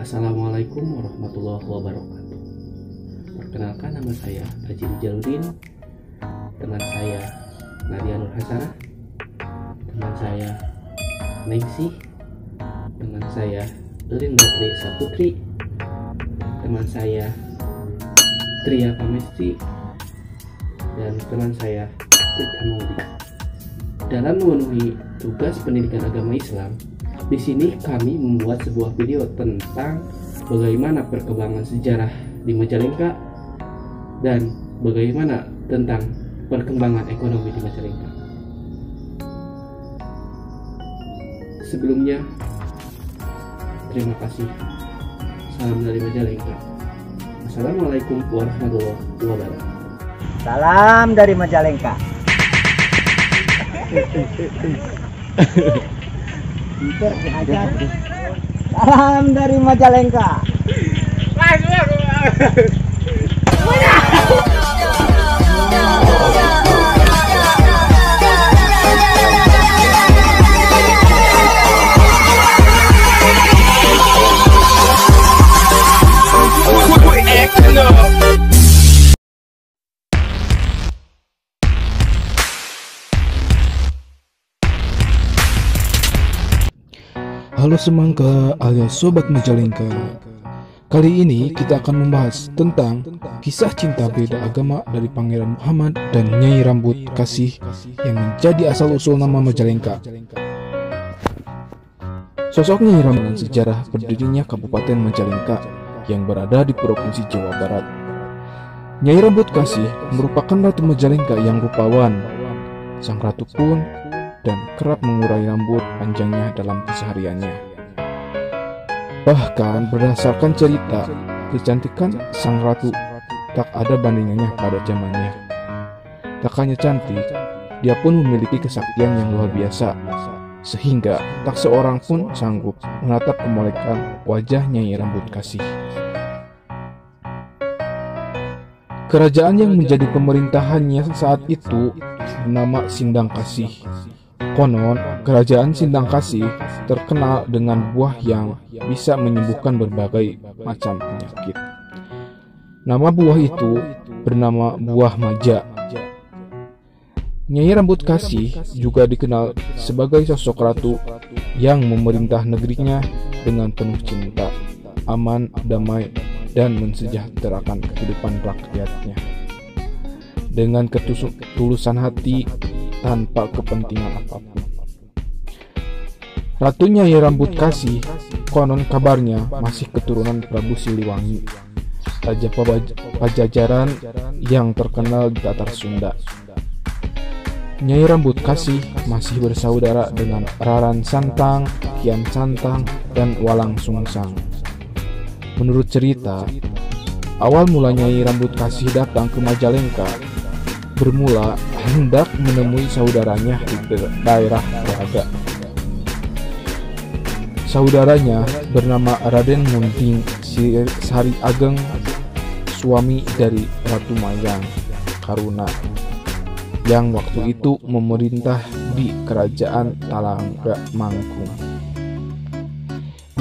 Assalamualaikum warahmatullahi wabarakatuh. Perkenalkan, nama saya Haji Jaludin. Teman saya Nadia Nur Hasanah. Teman saya Nengsi. Teman saya Elin Badri Saputri. Teman saya Tria Kamesti. Dan teman saya Trik Amudi. Dalam memenuhi tugas pendidikan agama Islam, di sini kami membuat sebuah video tentang bagaimana perkembangan sejarah di Majalengka dan bagaimana tentang perkembangan ekonomi di Majalengka. Sebelumnya, terima kasih. Salam dari Majalengka. Assalamualaikum warahmatullahi wabarakatuh. Salam dari Majalengka. Salam dari Majalengka. Halo semangka alias Sobat Majalengka. Kali ini kita akan membahas tentang kisah cinta beda agama dari Pangeran Muhammad dan Nyai Rambut Kasih yang menjadi asal-usul nama Majalengka. Sosok Nyai Rambut dengan sejarah berdirinya Kabupaten Majalengka yang berada di Provinsi Jawa Barat. Nyai Rambut Kasih merupakan Ratu Majalengka yang rupawan. Sang ratu pun dan kerap mengurai rambut panjangnya dalam kesehariannya. Bahkan berdasarkan cerita, kecantikan sang ratu tak ada bandingannya pada zamannya. Tak hanya cantik, dia pun memiliki kesaktian yang luar biasa, sehingga tak seorang pun sanggup menatap kemolekan wajah Nyai Rambut Kasih. Kerajaan yang menjadi pemerintahannya saat itu bernama Sindang Kasih. Konon, kerajaan Sindang Kasih terkenal dengan buah yang bisa menyembuhkan berbagai macam penyakit. Nama buah itu bernama buah maja. Nyai Rambut Kasih juga dikenal sebagai sosok ratu yang memerintah negerinya dengan penuh cinta, aman, damai, dan mensejahterakan kehidupan rakyatnya. Dengan ketulusan hati tanpa kepentingan apapun. Ratu Nyai Rambut Kasih konon kabarnya masih keturunan Prabu Siliwangi, Raja Pajajaran yang terkenal di Tatar Sunda. Nyai Rambut Kasih masih bersaudara dengan Raran Santang, Kian Santang, dan Walang Sungsang. Menurut cerita, awal mula Nyai Rambut Kasih datang ke Majalengka bermula hendak menemui saudaranya di daerah Braga. Saudaranya bernama Raden Munting Sari Ageng, suami dari Ratu Mayang Karuna, yang waktu itu memerintah di Kerajaan Talangga Mangkung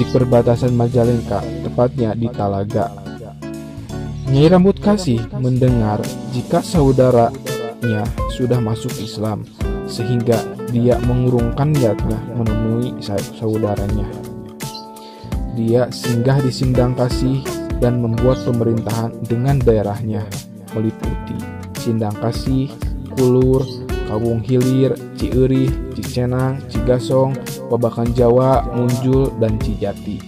di perbatasan Majalengka, tepatnya di Talaga. Nyai Rambut Kasih mendengar jika saudaranya sudah masuk Islam, sehingga dia mengurungkan niatnya menemui saudaranya. Dia singgah di Sindang Kasih dan membuat pemerintahan dengan daerahnya, meliputi Sindang Kasih, Kulur, Kawung Hilir, Cieueuih, Cicenang, Cigasong, Babakan Jawa, Munjul, dan Cijati.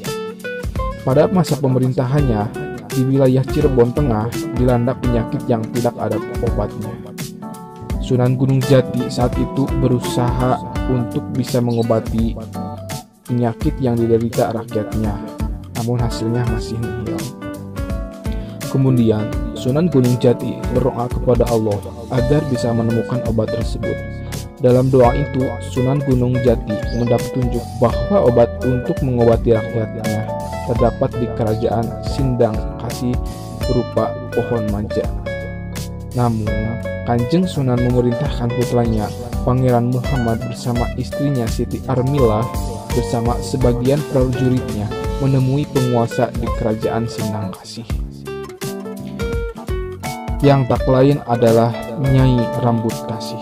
Pada masa pemerintahannya, di wilayah Cirebon Tengah dilanda penyakit yang tidak ada obatnya. Sunan Gunung Jati saat itu berusaha untuk bisa mengobati penyakit yang diderita rakyatnya, namun hasilnya masih nihil. Kemudian Sunan Gunung Jati berdoa kepada Allah agar bisa menemukan obat tersebut. Dalam doa itu, Sunan Gunung Jati mendapat petunjuk bahwa obat untuk mengobati rakyatnya terdapat di kerajaan Sindang Kasih berupa pohon maja. Namun, Kanjeng Sunan memerintahkan putranya, Pangeran Muhammad bersama istrinya Siti Armila bersama sebagian prajuritnya menemui penguasa di kerajaan Sindang Kasih, yang tak lain adalah Nyai Rambut Kasih.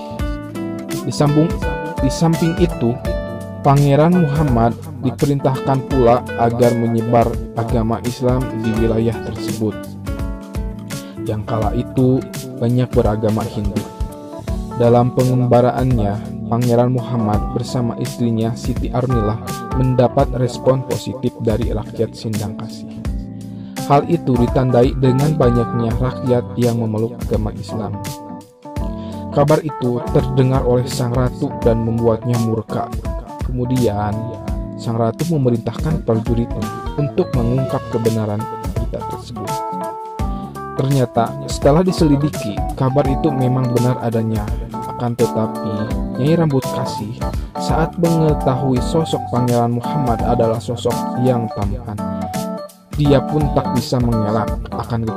Di samping itu, Pangeran Muhammad diperintahkan pula agar menyebar agama Islam di wilayah tersebut, yang kala itu banyak beragama Hindu. Dalam pengembaraannya, Pangeran Muhammad bersama istrinya Siti Armilah mendapat respon positif dari rakyat Sindang Kasih. Hal itu ditandai dengan banyaknya rakyat yang memeluk agama Islam. Kabar itu terdengar oleh sang ratu dan membuatnya murka. Kemudian, sang ratu memerintahkan prajuritnya untuk mengungkap kebenaran berita tersebut. Ternyata, setelah diselidiki, kabar itu memang benar adanya. Akan tetapi, Nyai Rambut Kasih saat mengetahui sosok Pangeran Muhammad adalah sosok yang tampan, dia pun tak bisa mengelak akan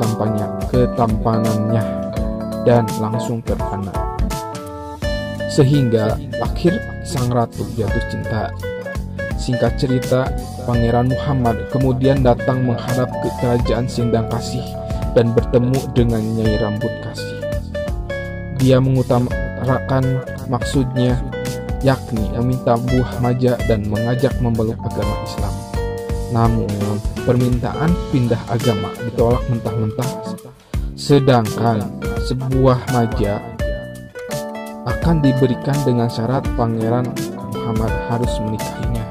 ketampanannya dan langsung terpana. Sehingga akhir sang ratu jatuh cinta. Singkat cerita, Pangeran Muhammad kemudian datang menghadap ke kerajaan Sindang Kasih dan bertemu dengan Nyai Rambut Kasih. Dia mengutarakan maksudnya, yakni meminta buah maja dan mengajak memeluk agama Islam. Namun, permintaan pindah agama ditolak mentah-mentah, sedangkan sebuah maja akan diberikan dengan syarat Pangeran Muhammad harus menikahinya.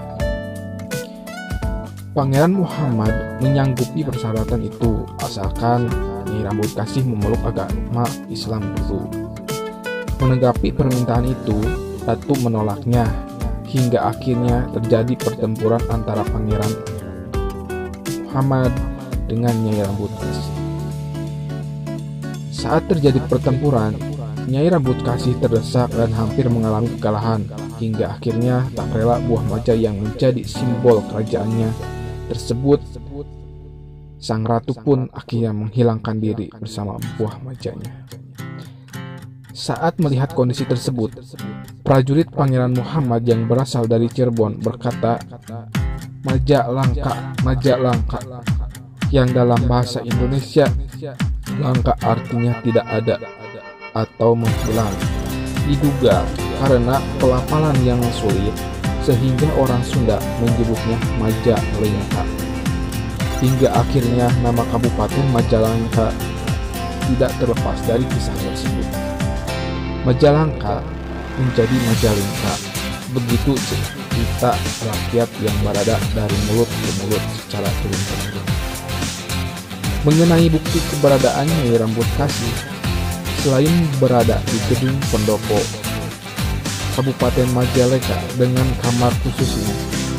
Pangeran Muhammad menyanggupi persyaratan itu asalkan Nyai Rambut Kasih memeluk agama Islam dulu. Menanggapi permintaan itu, Ratu menolaknya hingga akhirnya terjadi pertempuran antara Pangeran Muhammad dengan Nyai Rambut Kasih. Saat terjadi pertempuran, Nyai Rambut Kasih terdesak dan hampir mengalami kekalahan, hingga akhirnya tak rela buah maja yang menjadi simbol kerajaannya tersebut. Sang ratu pun akhirnya menghilangkan diri bersama buah majanya. Saat melihat kondisi tersebut, prajurit Pangeran Muhammad yang berasal dari Cirebon berkata, "Maja langka," yang dalam bahasa Indonesia langka artinya tidak ada atau menghilang. Diduga karena pelafalan yang sulit, sehingga orang Sunda menyebutnya Majalengka. Hingga akhirnya nama Kabupaten Majalengka tidak terlepas dari kisah tersebut. Majalengka menjadi Majalengka. Begitu cerita rakyat yang berada dari mulut ke mulut secara turun-temurun. Mengenai bukti keberadaan Nyai Rambut Kasih, selain berada di gedung pendopo Kabupaten Majalengka dengan kamar khususnya,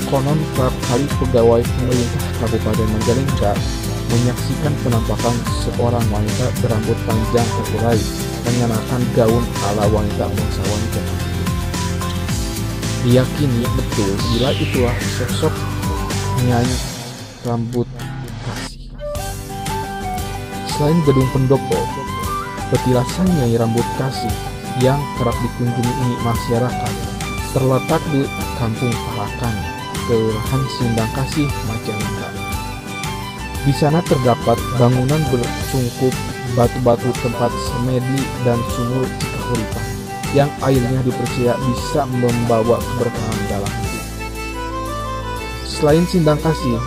konon kerap kali pegawai pemerintah Kabupaten Majalengka menyaksikan penampakan seorang wanita berambut panjang terurai mengenakan gaun ala wanita bangsawan Jepang. Diyakini betul bila itulah sosok Nyai Rambut Kasih. Selain gedung pendopo, petilasan Nyai Rambut Kasih yang kerap dikunjungi masyarakat terletak di Kampung Parakan, Kelurahan Sindang Kasih, Majalengka. Di sana terdapat bangunan bersungkup batu-batu tempat semedi dan sumur Cikahuripan yang airnya dipercaya bisa membawa keberkahan dalam hidup. Selain Sindang Kasih,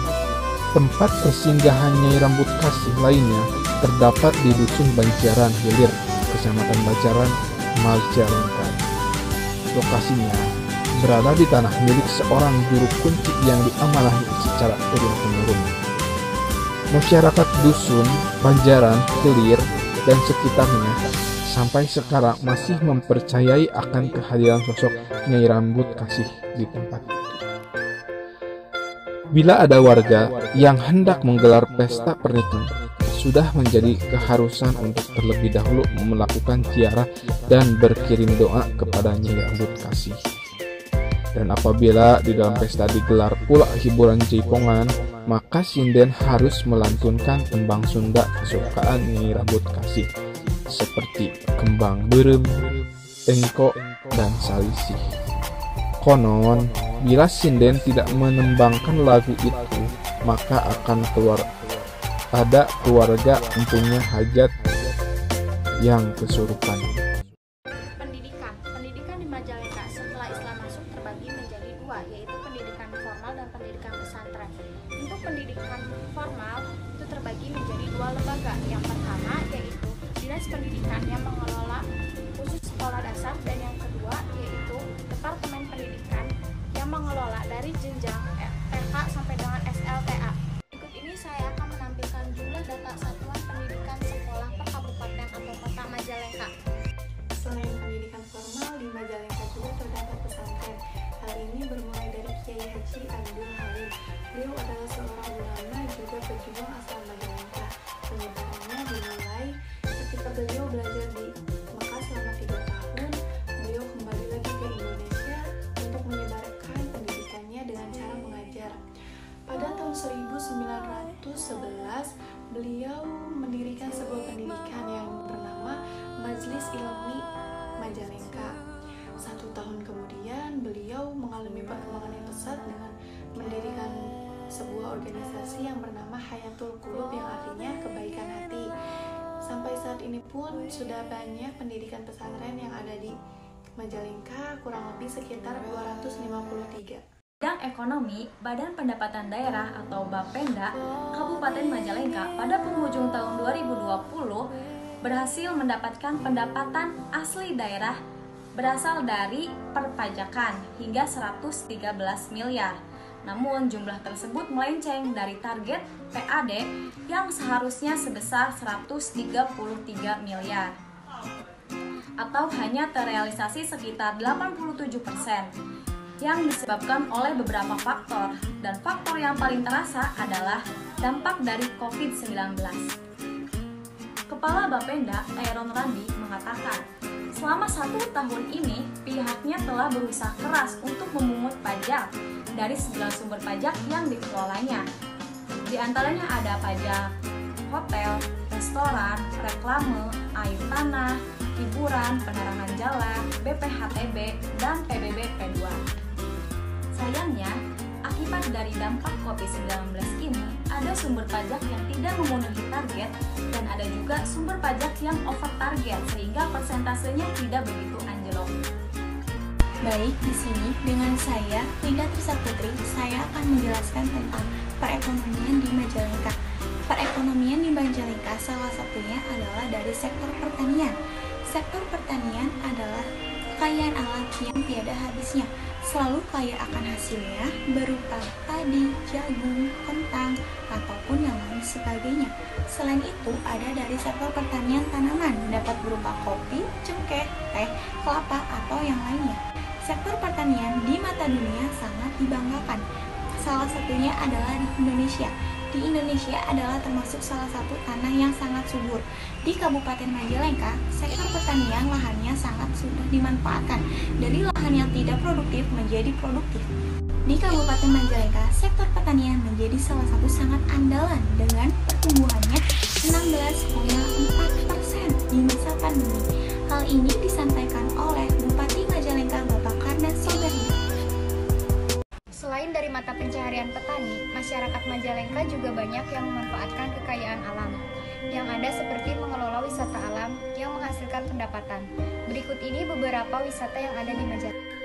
tempat persinggahan Nyai Rambut Kasih lainnya terdapat di Dusun Banjaran Hilir, Kecamatan Banjaran, Majalengka. Lokasinya berada di tanah milik seorang juru kunci yang diamanahi secara turun-temurun. Masyarakat Dusun Banjaran Hilir dan sekitarnya sampai sekarang masih mempercayai akan kehadiran sosok Nyai Rambut Kasih di tempat itu. Bila ada warga yang hendak menggelar pesta pernikahan, sudah menjadi keharusan untuk terlebih dahulu melakukan ziarah dan berkirim doa kepada Nyai Rambut Kasih. Dan apabila di dalam pesta digelar pula hiburan jaipongan, maka sinden harus melantunkan tembang Sunda kesukaan Nyai Rambut Kasih, seperti Kembang Berem, Engko, dan Salisih. Konon, bila sinden tidak menembangkan lagu itu, maka akan ada keluarga mempunyai hajat yang kesurupan. Pendidikan di Majalengka setelah Islam masuk terbagi menjadi dua, yaitu pendidikan formal dan pendidikan pesantren. Untuk pendidikan formal itu terbagi menjadi dua lembaga. Yang pertama yaitu Dinas Pendidikan yang mengelola khusus sekolah dasar, dan yang kedua yaitu Departemen Pendidikan yang mengelola dari jenjang TK sampai dengan SLTA. Berikut ini saya akan menampilkan jumlah data satuan pendidikan sekolah per kabupaten atau kota Majalengka. Selain pendidikan formal, di Majalengka juga terdapat pesantren. Hal ini bermulai dari Kiai Haji Abdul Halim. Beliau adalah seorang ulama juga pejuang asal Majalengka. Penyebarannya dimulai ketika beliau belajar di Mekah selama 3 tahun. Beliau kembali lagi ke Indonesia untuk menyebarkan pendidikannya dengan cara mengajar. Pada tahun 1911, beliau mendirikan sebuah pendidikan yang bernama Majelis Ilmi Majalengka. 1 tahun kemudian, beliau mengalami perkembangan yang pesat dengan mendirikan sebuah organisasi yang bernama Hayatul Qulub, yang artinya kebaikan hati. Sampai saat ini pun sudah banyak pendidikan pesantren yang ada di Majalengka, kurang lebih sekitar 253. Bidang ekonomi, Badan Pendapatan Daerah atau Bapenda Kabupaten Majalengka pada penghujung tahun 2020 berhasil mendapatkan pendapatan asli daerah berasal dari perpajakan hingga 113 miliar. Namun jumlah tersebut melenceng dari target PAD yang seharusnya sebesar 133 miliar atau hanya terrealisasi sekitar 87%, yang disebabkan oleh beberapa faktor, dan faktor yang paling terasa adalah dampak dari COVID-19. Kepala Bapenda, Aaron Randi, mengatakan, selama 1 tahun ini pihaknya telah berusaha keras untuk memungut pajak dari 9 sumber pajak yang dikelolanya. Di antaranya ada pajak hotel, restoran, reklame, air tanah, hiburan, penerangan jalan, BPHTB, dan PBB P2. Sayangnya, akibat dari dampak COVID-19 ini, ada sumber pajak yang tidak memenuhi target dan ada juga sumber pajak yang over target sehingga persentasenya tidak begitu anjlok. Baik, di sini dengan saya, Linda Trisaputri, saya akan menjelaskan tentang perekonomian di Majalengka. Perekonomian di Majalengka salah satunya adalah dari sektor pertanian. Sektor pertanian adalah kekayaan alam yang tiada habisnya, selalu kaya akan hasilnya berupa padi, jagung, kentang, ataupun yang lain sebagainya. Selain itu, ada dari sektor pertanian tanaman, dapat berupa kopi, cengkeh, teh, kelapa, atau yang lainnya. Sektor pertanian di mata dunia sangat dibanggakan. Salah satunya adalah di Indonesia. Di Indonesia adalah termasuk salah satu tanah yang sangat subur. Di Kabupaten Majalengka, sektor pertanian lahannya sangat sudah dimanfaatkan dari lahan yang tidak produktif menjadi produktif. Di Kabupaten Majalengka, sektor pertanian menjadi salah satu sangat andalan dengan pertumbuhannya 16,4% di masa pandemi. Hal ini disampaikan oleh Bupati Majalengka Bapak Karnas Soberdi. Selain dari mata pencaharian petani, masyarakat Majalengka juga banyak yang memanfaatkan kekayaan alam yang ada seperti mengelola wisata alam yang menghasilkan pendapatan. Berikut ini beberapa wisata yang ada di Majalengka.